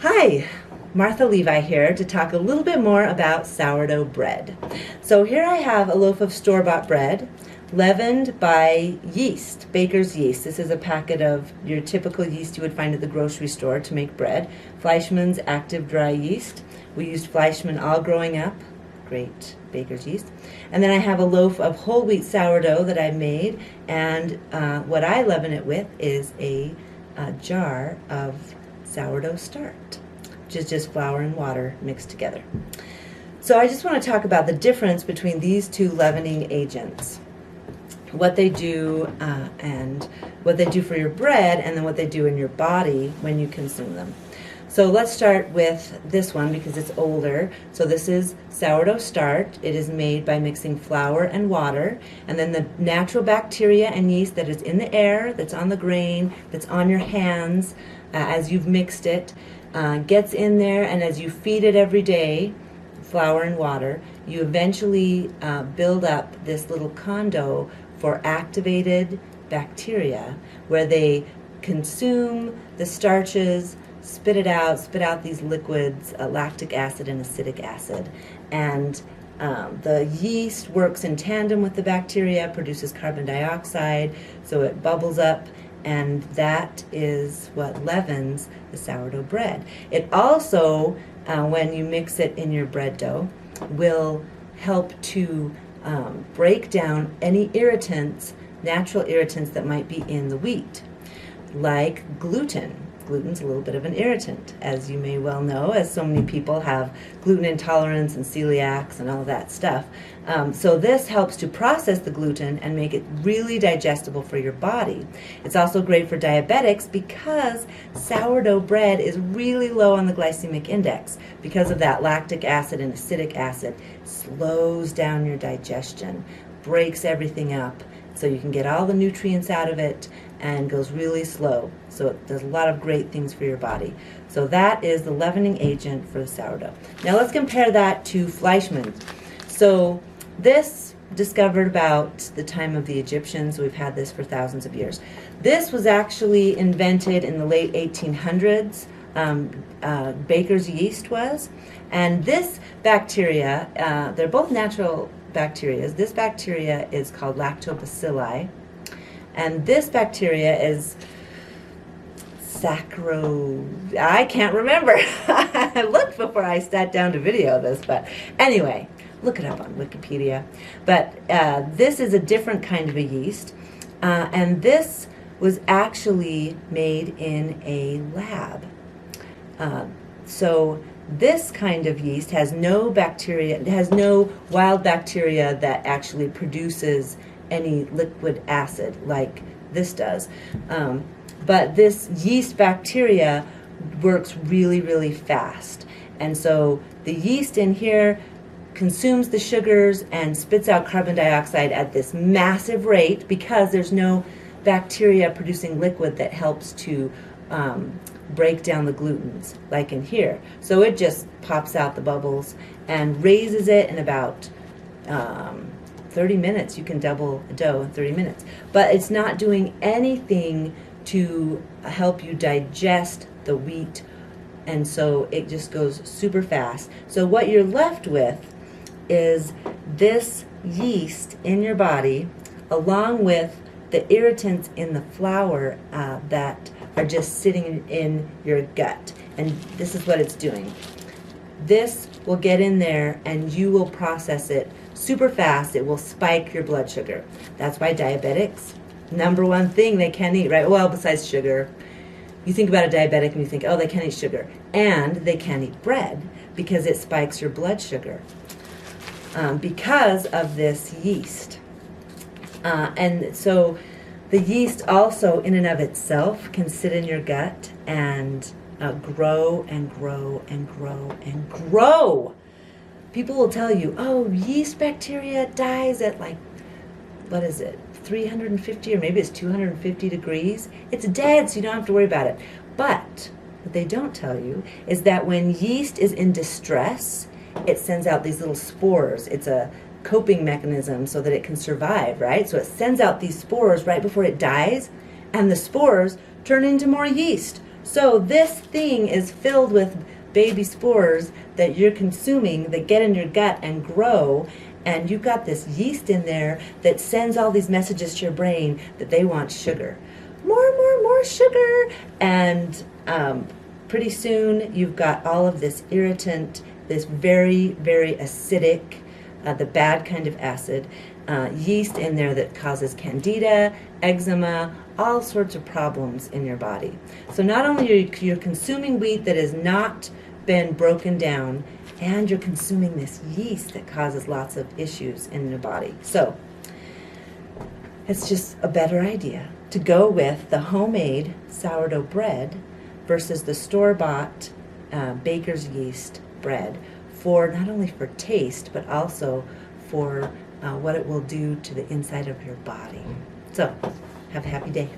Hi, Martha Levi here to talk a little bit more about sourdough bread. So here I have a loaf of store-bought bread leavened by yeast, baker's yeast. This is a packet of your typical yeast you would find at the grocery store to make bread. Fleischmann's active dry yeast. We used Fleischmann all growing up. Great baker's yeast. And then I have a loaf of whole wheat sourdough that I made, and what I leaven it with is a jar of sourdough start, which is just flour and water mixed together. So I just want to talk about the difference between these two leavening agents, what they do and what they do for your bread, and then what they do in your body when you consume them. So let's start with this one because it's older. So this is sourdough start. It is made by mixing flour and water, and then the natural bacteria and yeast that is in the air, that's on the grain, that's on your hands as you've mixed it, gets in there, and as you feed it every day, flour and water, you eventually build up this little condo for activated bacteria where they consume the starches, spit out these liquids, lactic acid and acetic acid. And the yeast works in tandem with the bacteria, produces carbon dioxide, so it bubbles up, and that is what leavens the sourdough bread. It also, when you mix it in your bread dough, will help to break down any irritants, natural irritants that might be in the wheat, like gluten. Gluten's a little bit of an irritant, as you may well know, as so many people have gluten intolerance and celiacs and all that stuff. So this helps to process the gluten and make it really digestible for your body. It's also great for diabetics because sourdough bread is really low on the glycemic index. Because of that, lactic acid and acetic acid slows down your digestion, breaks everything up, so you can get all the nutrients out of it, and goes really slow. So it does a lot of great things for your body. So that is the leavening agent for the sourdough. Now let's compare that to Fleischmann. So this discovered about the time of the Egyptians. We've had this for thousands of years. This was actually invented in the late 1800s. Baker's yeast was. And this bacteria, they're both natural bacteria. This bacteria is called lactobacilli. And this bacteria is I can't remember. I looked before I sat down to video this, but anyway, look it up on Wikipedia. But this is a different kind of a yeast, and this was actually made in a lab. So this kind of yeast has no bacteria, it has no wild bacteria that actually produces any liquid acid like this does. But this yeast bacteria works really, really fast. And so the yeast in here consumes the sugars and spits out carbon dioxide at this massive rate because there's no bacteria producing liquid that helps to break down the glutens like in here. So it just pops out the bubbles and raises it in about 30 minutes. You can double a dough in 30 minutes. But it's not doing anything to help you digest the wheat, and so it just goes super fast. So what you're left with is this yeast in your body along with the irritants in the flour that are just sitting in your gut. And this is what it's doing. This will get in there and you will process it super fast. It will spike your blood sugar. That's why diabetics, number one thing they can't eat, right? Well, besides sugar, you think about a diabetic and you think, oh, they can't eat sugar. And they can't eat bread because it spikes your blood sugar because of this yeast. And so the yeast also in and of itself can sit in your gut and grow and grow and grow and grow. People will tell you, oh, yeast bacteria dies at like, what is it, 350 or maybe it's 250 degrees. It's dead, so you don't have to worry about it. But what they don't tell you is that when yeast is in distress, it sends out these little spores. It's a coping mechanism so that it can survive, right? So it sends out these spores right before it dies, and the spores turn into more yeast So this thing is filled with baby spores that you're consuming that get in your gut and grow, and you've got this yeast in there that sends all these messages to your brain that they want sugar. More sugar! And pretty soon you've got all of this irritant, this very, very acidic, the bad kind of acid, yeast in there that causes candida, eczema, all sorts of problems in your body. So not only are you consuming wheat that has not been broken down, and you're consuming this yeast that causes lots of issues in your body. So it's just a better idea to go with the homemade sourdough bread versus the store-bought baker's yeast bread, for not only for taste but also for what it will do to the inside of your body. So have a happy day.